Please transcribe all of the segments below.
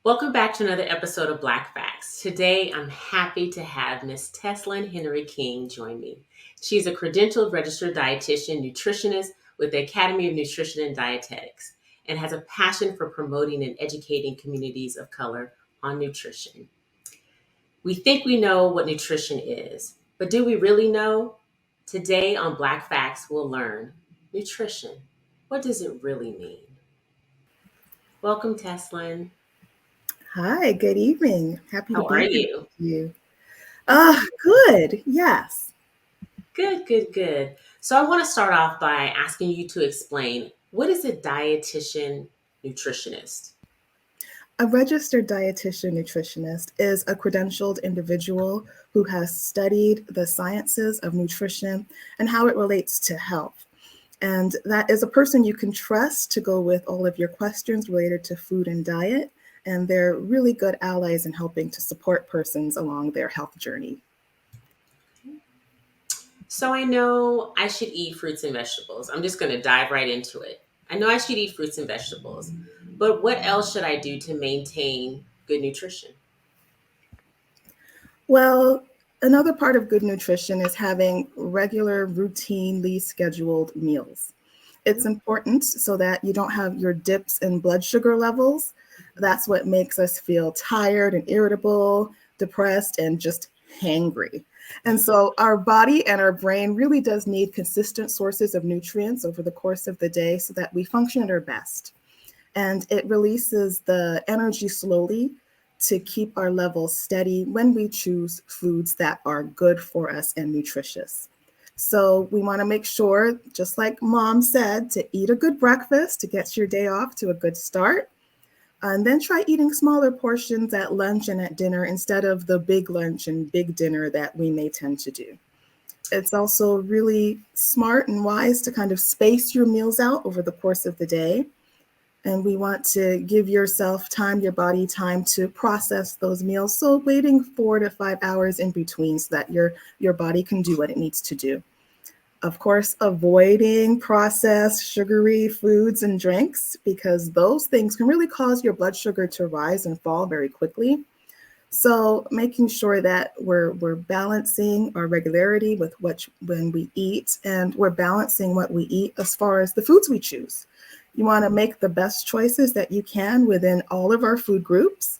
Welcome back to another episode of Black Facts. Today, I'm happy to have Miss Teslyn Henry-King join me. She's a credentialed registered dietitian nutritionist with the Academy of Nutrition and Dietetics and has a passion for promoting and educating communities of color on nutrition. We think we know what nutrition is, but do we really know? Today on Black Facts, we'll learn nutrition. What does it really mean? Welcome, Teslyn. Hi, good evening. Happy to How are be here you? with you. I'm Good. Yes. good, good, good. So I want to start off by asking you to explain what is a dietitian nutritionist? A registered dietitian nutritionist is a credentialed individual who has studied the sciences of nutrition and how it relates to health. And that is a person you can trust to go with all of your questions related to food and diet. And they're really good allies in helping to support persons along their health journey. So I know I should eat fruits and vegetables. I'm just going to dive right into it. I know I should eat fruits and vegetables, but what else should I do to maintain good nutrition? Well, another part of good nutrition is having regular, routinely scheduled meals. It's important so that you don't have your dips in blood sugar levels. That's what makes us feel tired and irritable, depressed, and just hangry. And so our body and our brain really does need consistent sources of nutrients over the course of the day so that we function at our best. And it releases the energy slowly to keep our levels steady when we choose foods that are good for us and nutritious. So we want to make sure, just like mom said, to eat a good breakfast to get your day off to a good start. And then try eating smaller portions at lunch and at dinner instead of the big lunch and big dinner that we may tend to do. It's also really smart and wise to kind of space your meals out over the course of the day. And we want to give yourself time, your body time to process those meals. So waiting 4 to 5 hours in between so that your body can do what it needs to do. Of course, avoiding processed sugary foods and drinks because those things can really cause your blood sugar to rise and fall very quickly. So making sure that we're balancing our regularity with when we eat, and we're balancing what we eat as far as the foods we choose. You want to make the best choices that you can within all of our food groups.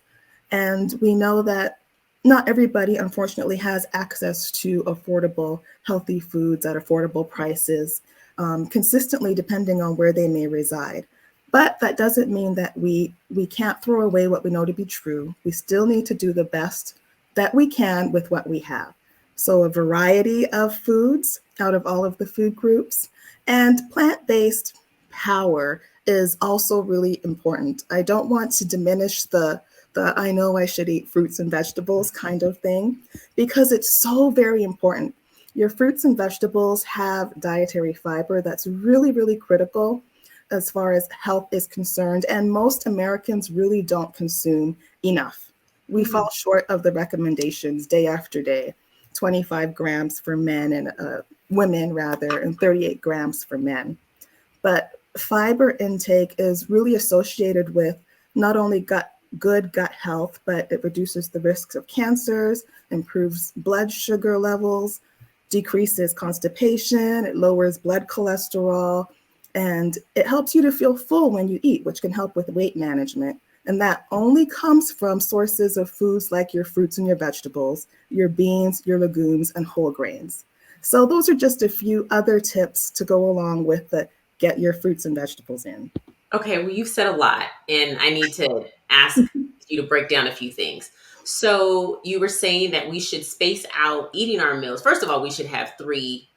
And we know that not everybody, unfortunately, has access to affordable, healthy foods at affordable prices, consistently depending on where they may reside. But that doesn't mean that we can't throw away what we know to be true. We still need to do the best that we can with what we have. So a variety of foods out of all of the food groups, and plant-based power is also really important. I don't want to diminish the I know I should eat fruits and vegetables kind of thing because it's so very important. Your fruits and vegetables have dietary fiber that's really, really critical as far as health is concerned. And most Americans really don't consume enough. We fall short of the recommendations day after day. 25 grams for men and women rather, and 38 grams for men. But fiber intake is really associated with not only good gut health, but it reduces the risks of cancers, improves blood sugar levels, decreases constipation, it lowers blood cholesterol, and it helps you to feel full when you eat, which can help with weight management. And that only comes from sources of foods like your fruits and your vegetables, your beans, your legumes, and whole grains. So those are just a few other tips to go along with the get your fruits and vegetables in. Okay, well, you've said a lot, and I need to ask you to break down a few things. So, you were saying that we should space out eating our meals. First of all, we should have three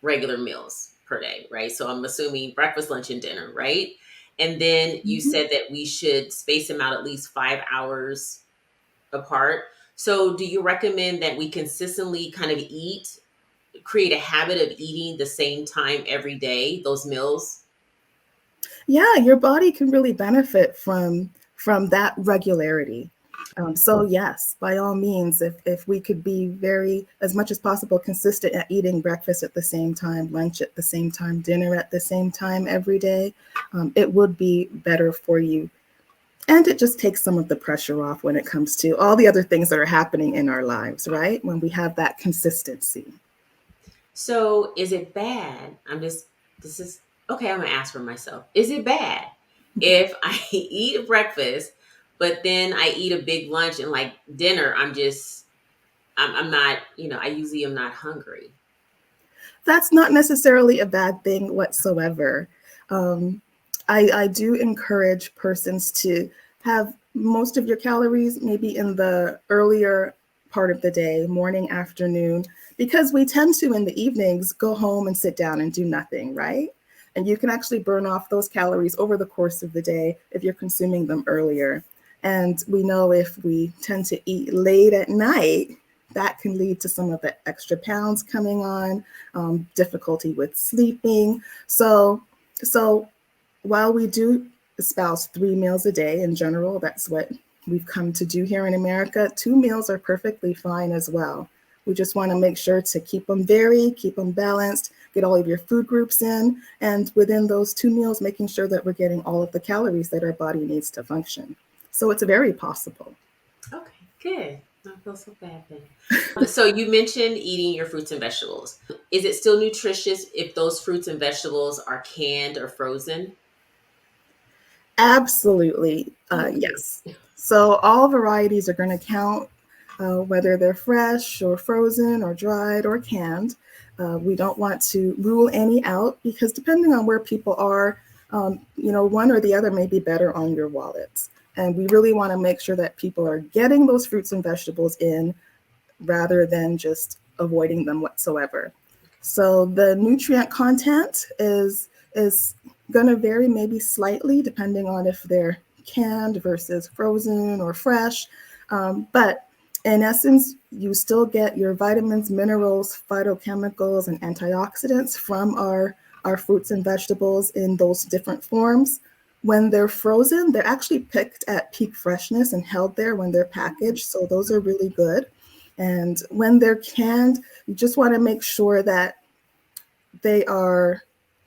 regular meals per day, right? So, I'm assuming breakfast, lunch, and dinner, right? And then you Mhm. said that we should space them out at least 5 hours apart. So, do you recommend that we consistently kind of create a habit of eating the same time every day, those meals? Yeah, your body can really benefit from that regularity. So yes, by all means, if we could be very, as much as possible, consistent at eating breakfast at the same time, lunch at the same time, dinner at the same time every day, it would be better for you And it just takes some of the pressure off when it comes to all the other things that are happening in our lives, right? When we have that consistency. So is it bad? This is okay. I'm gonna ask for myself. Is it bad if I eat a breakfast, but then I eat a big lunch and like dinner, I'm not, I usually am not hungry. That's not necessarily a bad thing whatsoever. Um, I do encourage persons to have most of your calories maybe in the earlier part of the day, morning, afternoon, because we tend to in the evenings go home and sit down and do nothing, right? And you can actually burn off those calories over the course of the day if you're consuming them earlier. And we know if we tend to eat late at night, that can lead to some of the extra pounds coming on, difficulty with sleeping. So while we do espouse 3 meals a day in general, that's what we've come to do here in America, 2 meals are perfectly fine as well. We just want to make sure to keep them varied, keep them balanced, get all of your food groups in, and within those 2 meals, making sure that we're getting all of the calories that our body needs to function. So it's very possible. Okay, good. I don't feel so bad then. So you mentioned eating your fruits and vegetables. Is it still nutritious if those fruits and vegetables are canned or frozen? Absolutely, Oh, good. yes. So all varieties are going to count, whether they're fresh or frozen or dried or canned. We don't want to rule any out because depending on where people are, one or the other may be better on your wallets. And we really want to make sure that people are getting those fruits and vegetables in rather than just avoiding them whatsoever. So the nutrient content is going to vary maybe slightly depending on if they're canned versus frozen or fresh. But in essence, you still get your vitamins, minerals, phytochemicals, and antioxidants from our fruits and vegetables in those different forms. When they're frozen, they're actually picked at peak freshness and held there when they're packaged. So those are really good. And when they're canned, you just want to make sure that they are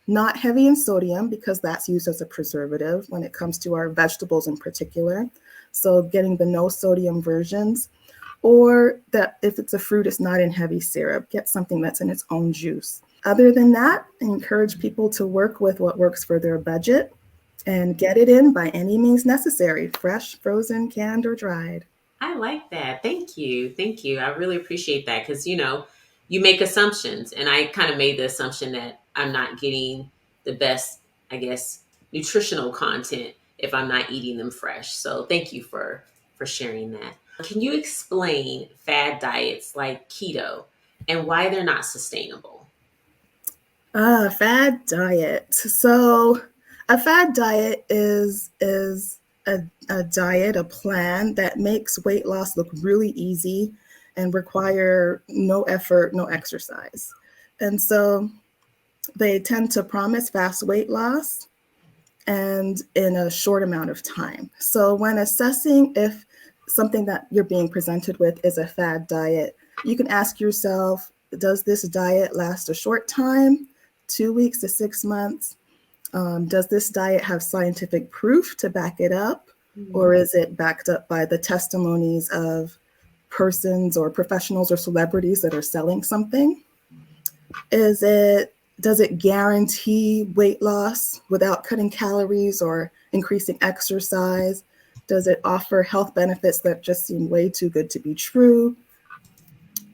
not heavy in sodium because that's used as a preservative when it comes to our vegetables in particular. So getting the no sodium versions, or that if it's a fruit, it's not in heavy syrup. Get something that's in its own juice. Other than that, I encourage people to work with what works for their budget and get it in by any means necessary, fresh, frozen, canned, or dried. I like that. Thank you. Thank you. I really appreciate that because, you make assumptions. And I kind of made the assumption that I'm not getting the best, I guess, nutritional content if I'm not eating them fresh. So thank you for sharing that. Can you explain fad diets like keto and why they're not sustainable? Fad diet. So a fad diet is a diet, a plan that makes weight loss look really easy and require no effort, no exercise. And so they tend to promise fast weight loss and in a short amount of time. So when assessing if something that you're being presented with is a fad diet, you can ask yourself, does this diet last a short time, 2 weeks to 6 months? Does this diet have scientific proof to back it up? Or is it backed up by the testimonies of persons or professionals or celebrities that are selling something? Does it guarantee weight loss without cutting calories or increasing exercise? Does it offer health benefits that just seem way too good to be true?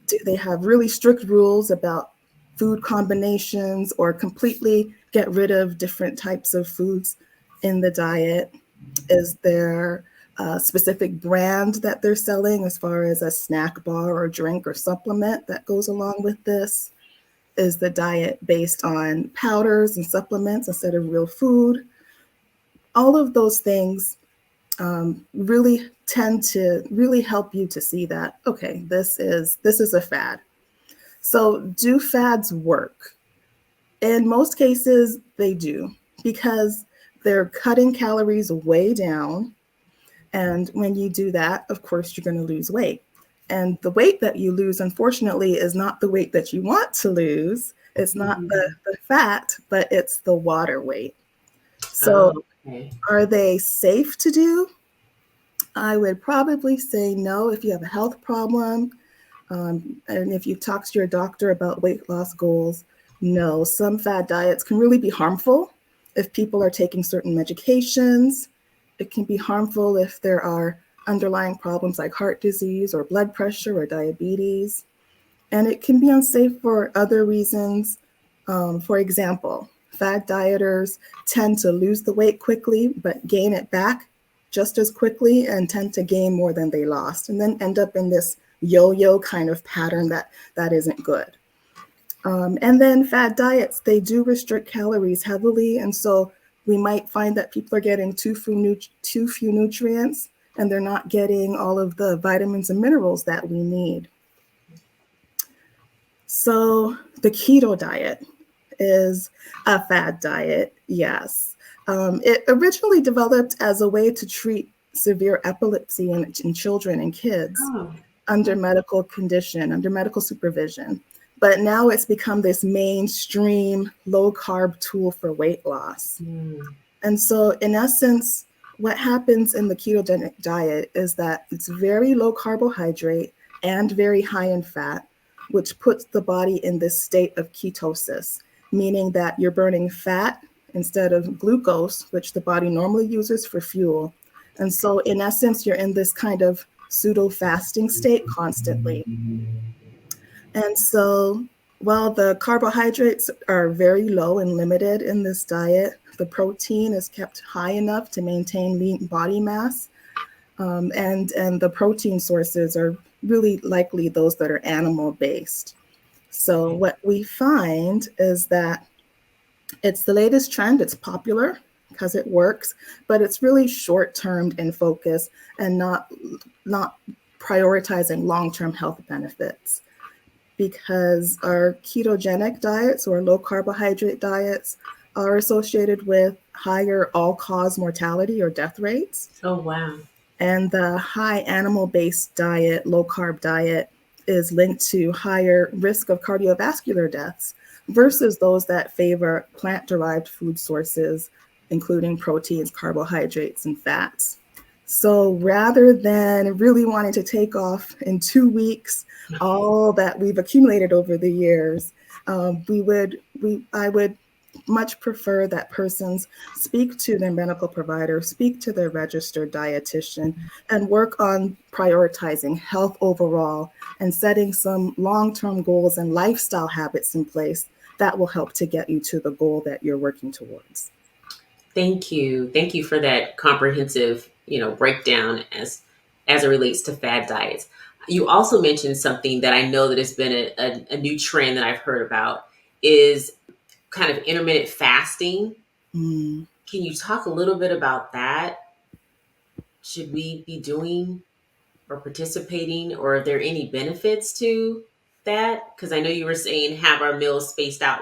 Do they have really strict rules about food combinations or completely get rid of different types of foods in the diet? Is there a specific brand that they're selling as far as a snack bar or drink or supplement that goes along with this? Is the diet based on powders and supplements instead of real food? All of those things really tend to really help you to see that, okay, this is a fad. So do fads work? In most cases, they do because they're cutting calories way down. And when you do that, of course, you're going to lose weight. And the weight that you lose, unfortunately, is not the weight that you want to lose. It's not the fat, but it's the water weight. So Oh, okay. are they safe to do? I would probably say no if you have a health problem. And if you talk to your doctor about weight loss goals, no. Some fad diets can really be harmful if people are taking certain medications. It can be harmful if there are underlying problems like heart disease or blood pressure or diabetes. And it can be unsafe for other reasons. For example, fad dieters tend to lose the weight quickly, but gain it back just as quickly and tend to gain more than they lost, and then end up in this yo-yo kind of pattern that isn't good. And then fad diets, they do restrict calories heavily, and so we might find that people are getting too few nutrients, and they're not getting all of the vitamins and minerals that we need. So the keto diet is a fad diet, yes. It originally developed as a way to treat severe epilepsy in children and kids Oh, under medical condition, under medical supervision. But now it's become this mainstream low carb tool for weight loss. mm, And so, in essence, what happens in the ketogenic diet is that it's very low carbohydrate and very high in fat, which puts the body in this state of ketosis, meaning that you're burning fat instead of glucose, which the body normally uses for fuel. And so, in essence, you're in this kind of pseudo fasting state constantly. And so, while the carbohydrates are very low and limited in this diet, the protein is kept high enough to maintain lean body mass. And the protein sources are really likely those that are animal based. So, okay. what we find is that it's the latest trend, it's popular because it works, but it's really short term in focus and not prioritizing long term health benefits, because our ketogenic diets or low carbohydrate diets are associated with higher all cause mortality or death rates. Oh, wow. And the high animal based diet, low carb diet, is linked to higher risk of cardiovascular deaths versus those that favor plant derived food sources, including proteins, carbohydrates, and fats. So rather than really wanting to take off in 2 weeks all that we've accumulated over the years, I would much prefer that persons speak to their medical provider, speak to their registered dietitian, and work on prioritizing health overall and setting some long-term goals and lifestyle habits in place that will help to get you to the goal that you're working towards. Thank you. Thank you for that comprehensive, breakdown as it relates to fad diets. You also mentioned something that I know that has been a new trend that I've heard about is kind of intermittent fasting. Mm. Can you talk a little bit about that? Should we be doing or participating, or are there any benefits to that? Because I know you were saying have our meals spaced out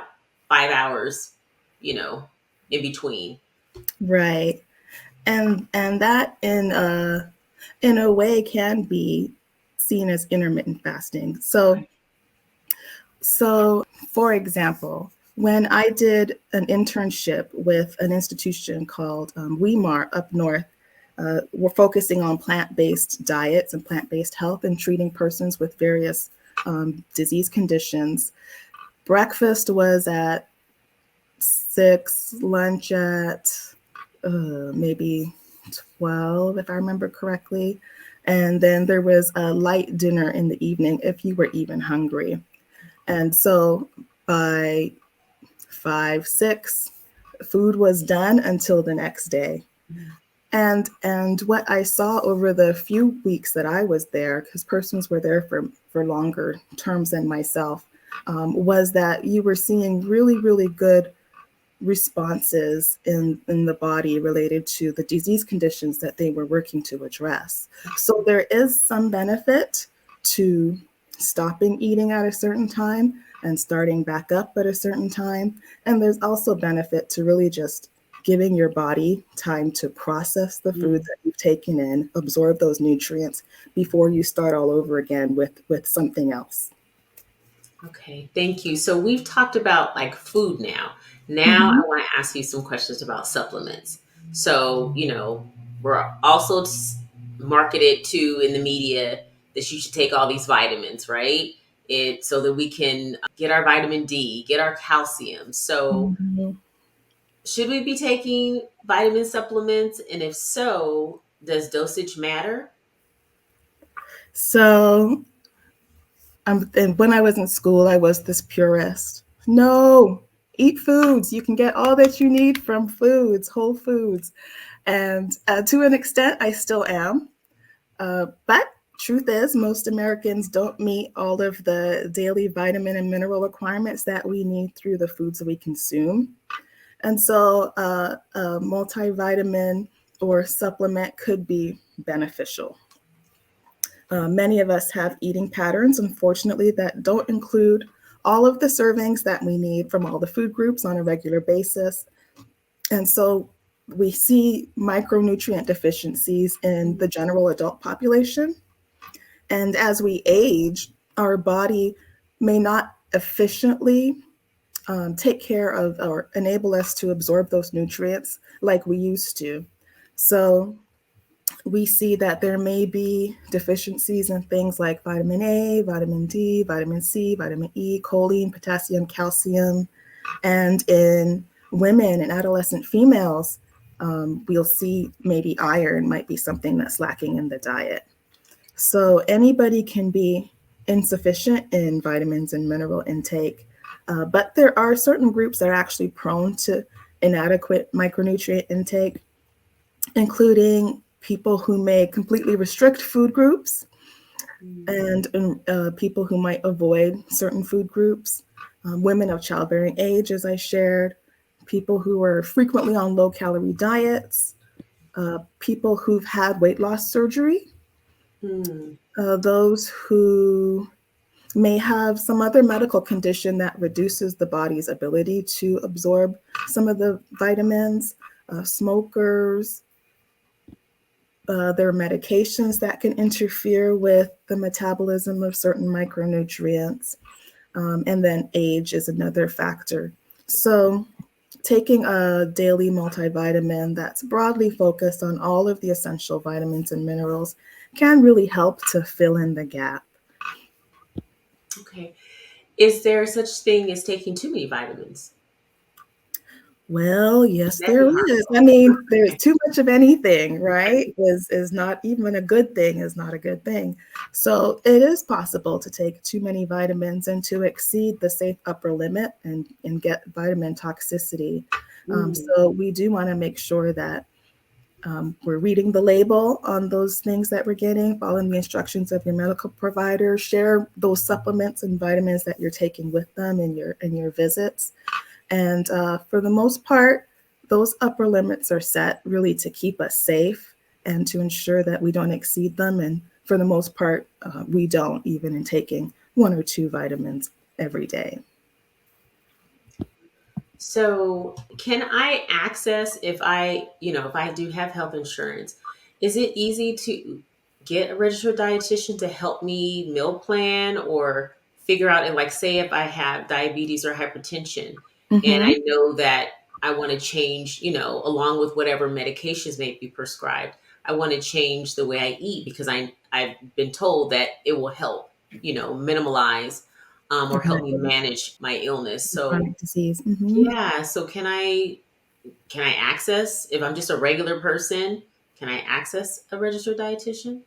5 hours, you know, in between. Right. And that in a way can be seen as intermittent fasting. So for example, when I did an internship with an institution called Weimar up north, we're focusing on plant-based diets and plant-based health and treating persons with various disease conditions. Breakfast was at 6, lunch at maybe 12, if I remember correctly. And then there was a light dinner in the evening if you were even hungry. And so by 5, 6, food was done until the next day. And what I saw over the few weeks that I was there, because persons were there for longer terms than myself, was that you were seeing really, really good responses in the body related to the disease conditions that they were working to address. So there is some benefit to stopping eating at a certain time and starting back up at a certain time. And there's also benefit to really just giving your body time to process the food that you've taken in, absorb those nutrients before you start all over again with something else. Okay, thank you. So we've talked about like food now. Now Mhm. I want to ask you some questions about supplements. So, we're also marketed to in the media that you should take all these vitamins, right? It so that we can get our vitamin D, get our calcium. So Mhm. should we be taking vitamin supplements? And if so, does dosage matter? So, and when I was in school, I was this purist. No, eat foods. You can get all that you need from foods, whole foods. And to an extent, I still am. But truth is, most Americans don't meet all of the daily vitamin and mineral requirements that we need through the foods that we consume. And so a multivitamin or supplement could be beneficial. Many of us have eating patterns, unfortunately, that don't include all of the servings that we need from all the food groups on a regular basis. And so we see micronutrient deficiencies in the general adult population. And as we age, our body may not efficiently take care of or enable us to absorb those nutrients like we used to. So we see that there may be deficiencies in things like vitamin A, vitamin D, vitamin C, vitamin E, choline, potassium, calcium, and in women and adolescent females, we'll see maybe iron might be something that's lacking in the diet. So anybody can be insufficient in vitamins and mineral intake, but there are certain groups that are actually prone to inadequate micronutrient intake, including people who may completely restrict food groups and people who might avoid certain food groups, women of childbearing age, as I shared, people who are frequently on low calorie diets, people who've had weight loss surgery, those who may have some other medical condition that reduces the body's ability to absorb some of the vitamins, smokers. There are medications that can interfere with the metabolism of certain micronutrients. And then age is another factor. So taking a daily multivitamin that's broadly focused on all of the essential vitamins and minerals can really help to fill in the gap. Okay. Is there such thing as taking too many vitamins? Well, Would yes, that there be is. harmful? I mean, there's Okay. too much of anything, Right. right? Is not even a good thing, is not a good thing. So it is possible to take too many vitamins and to exceed the safe upper limit and get vitamin toxicity. Mm. So we do want to make sure that we're reading the label on those things that we're getting, following the instructions of your medical provider, share those supplements and vitamins that you're taking with them in your visits. And for the most part, those upper limits are set really to keep us safe and to ensure that we don't exceed them. And for the most part, we don't, even in taking one or two vitamins every day. So, can I access if I do have health insurance, is it easy to get a registered dietitian to help me meal plan or figure out and like say if I have diabetes or hypertension and Mm-hmm. I know that I want to change, along with whatever medications may be prescribed, I want to change the way I eat because I've been told that it will help, minimalize or help me Exactly. manage my illness. So Chronic disease. Mm-hmm. yeah. So can I access if I'm just a regular person? Can I access a registered dietitian?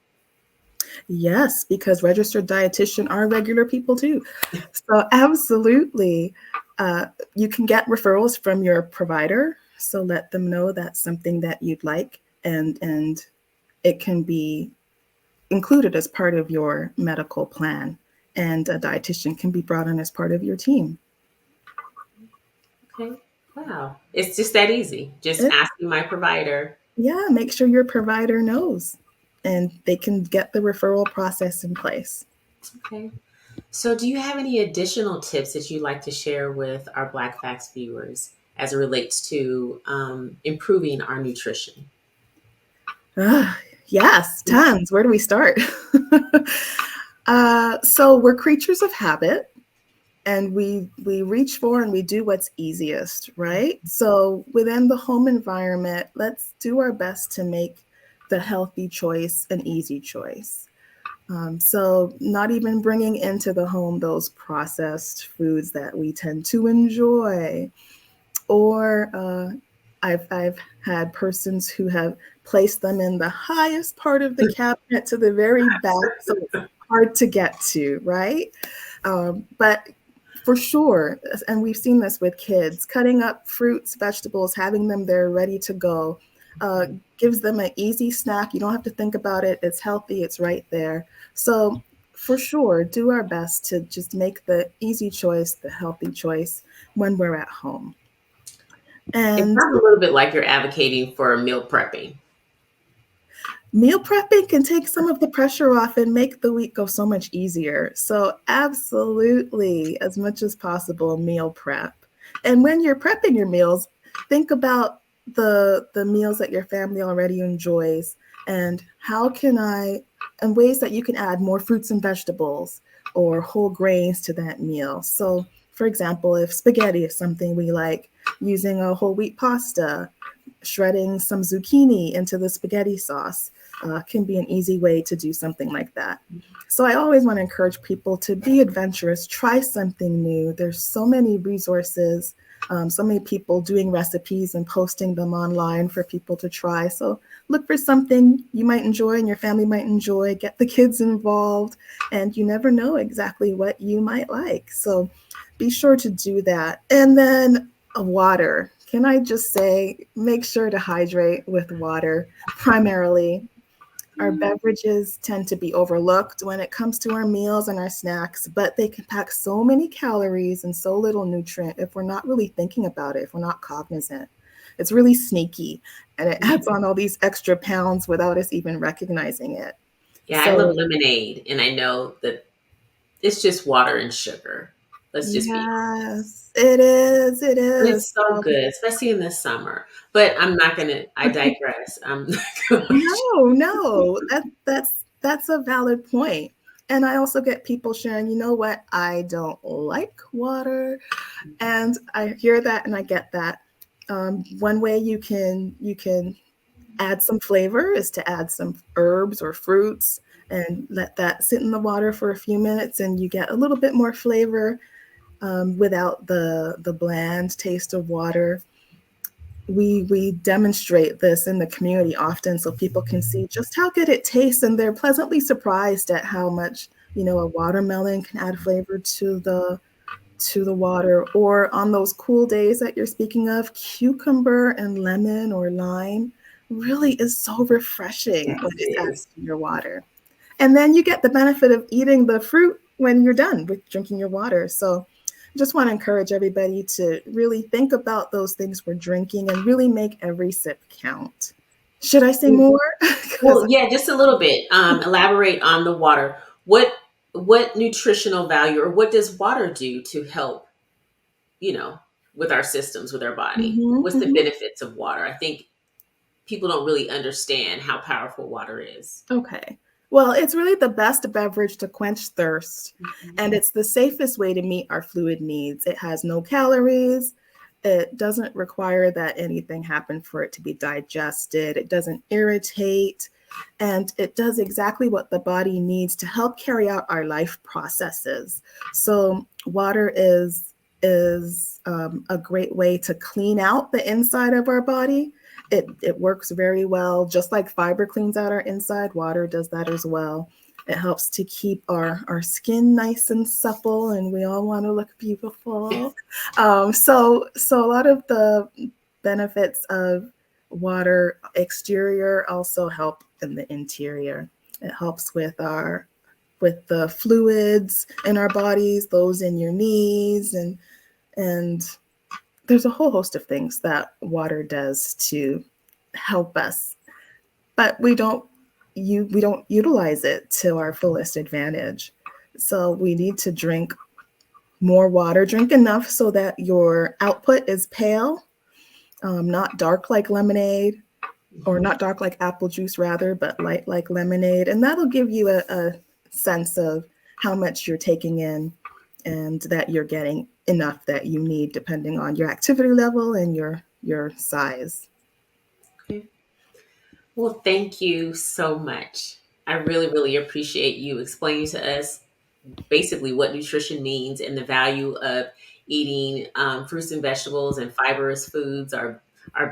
Yes, because registered dietitian are regular people too. So absolutely, uh, you can get referrals from your provider. So let them know that's something that you'd like, and it can be included as part of your medical plan. And a dietitian can be brought in as part of your team. Okay. Wow. It's just that easy. Just It, asking my provider. yeah, make sure your provider knows, and they can get the referral process in place. Okay. So do you have any additional tips that you'd like to share with our Black Facts viewers as it relates to improving our nutrition? Ah, yes, tons. Where do we start? So we're creatures of habit, and we reach for and we do what's easiest, right? So within the home environment, let's do our best to make the healthy choice an easy choice. So not even bringing into the home those processed foods that we tend to enjoy. Or I've had persons who have placed them in the highest part of the cabinet to the very back, so it's hard to get to, right? But for sure, and we've seen this with kids, cutting up fruits, vegetables, having them there ready to go, gives them an easy snack. You don't have to think about it. It's healthy. It's right there. So for sure, do our best to just make the easy choice, the healthy choice when we're at home. It And sounds a little bit like you're advocating for meal prepping. meal prepping can take some of the pressure off and make the week go so much easier. So absolutely, as much as possible, meal prep. And when you're prepping your meals, think about the meals that your family already enjoys and and ways that you can add more fruits and vegetables or whole grains to that meal. So for example, if spaghetti is something we like, using a whole wheat pasta, shredding some zucchini into the spaghetti sauce can be an easy way to do something like that. So I always want to encourage people to be adventurous, try something new. There's so many resources, so many people doing recipes and posting them online for people to try. So look for something you might enjoy and your family might enjoy, get the kids involved, and you never know exactly what you might like. So be sure to do that. And then water. Can I just say, make sure to hydrate with water primarily. Our beverages tend to be overlooked when it comes to our meals and our snacks, but they can pack so many calories and so little nutrient if we're not really thinking about it, if we're not cognizant. It's really sneaky and it adds on all these extra pounds without us even recognizing it. Yeah, I love So, lemonade, and I know that it's just water and sugar. Let's just be yes, it is. It And is. it's so good, especially in the summer. But I'm not gonna. I digress. I'm not going No, no, that's a valid point. And I also get people sharing, you know what, I don't like water. And I hear that and I get that. One way you can add some flavor is to add some herbs or fruits and let that sit in the water for a few minutes, and you get a little bit more flavor without the bland taste of water. We demonstrate this in the community often so people can see just how good it tastes, and they're pleasantly surprised at how much a watermelon can add flavor to the water. Or on those cool days that you're speaking of, cucumber and lemon or lime really is so refreshing when it's added Yes. to your water. And then you get the benefit of eating the fruit when you're done with drinking your water. So I just want to encourage everybody to really think about those things we're drinking and really make every sip count. Should I say more? Well, Because yeah, just a little bit. Elaborate on the water. What nutritional value, or what does water do to help, you know, with our systems, with our body? Mhm, What's the mhm. benefits of water? I think people don't really understand how powerful water is. Okay. Well, it's really the best beverage to quench thirst, and it's the safest way to meet our fluid needs. It has no calories. It doesn't require that anything happen for it to be digested. It doesn't irritate, and it does exactly what the body needs to help carry out our life processes. So, water is a great way to clean out the inside of our body. It works very well. Just like fiber cleans out our inside, water does that as well. It helps to keep our skin nice and supple, and we all want to look beautiful. So a lot of the benefits of water exterior also help in the interior. It helps with the fluids in our bodies, those in your knees, and there's a whole host of things that water does to help us, but we don't utilize it to our fullest advantage. So we need to drink more water. Drink enough so that your output is pale, not dark like lemonade, or not dark like apple juice rather, but light like lemonade, and that'll give you a sense of how much you're taking in and that you're getting enough that you need depending on your activity level and your size. Okay. Well, thank you so much. I really, really appreciate you explaining to us basically what nutrition means and the value of eating fruits and vegetables and fibrous foods, our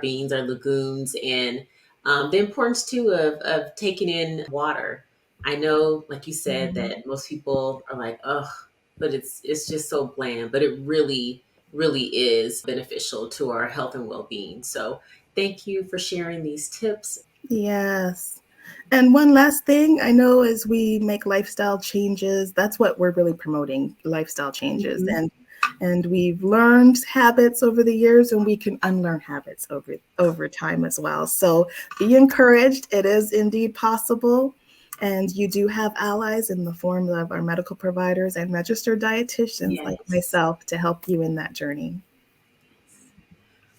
beans, our legumes, and the importance too of taking in water. I know, like you said, Mhm. that most people are like, "Ugh," but it's just so bland. But it really, really is beneficial to our health and well being. So, thank you for sharing these tips. Yes. And one last thing, I know as we make lifestyle changes, that's what we're really promoting, lifestyle changes. Mhm. And we've learned habits over the years and we can unlearn habits over time as well. So be encouraged. It is indeed possible. And you do have allies in the form of our medical providers and registered dietitians like Yes. myself to help you in that journey.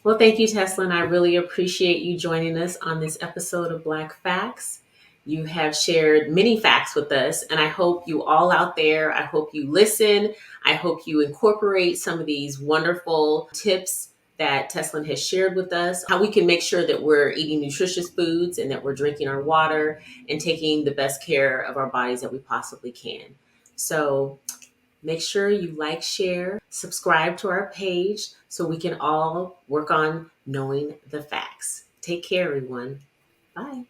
Well, thank you, Teslyn. I really appreciate you joining us on this episode of Black Facts. You have shared many facts with us, and I hope you all out there, I hope you listen. I hope you incorporate some of these wonderful tips that Teslyn has shared with us, how we can make sure that we're eating nutritious foods and that we're drinking our water and taking the best care of our bodies that we possibly can. So, make sure you like, share, subscribe to our page so we can all work on knowing the facts. Take care, everyone. Bye.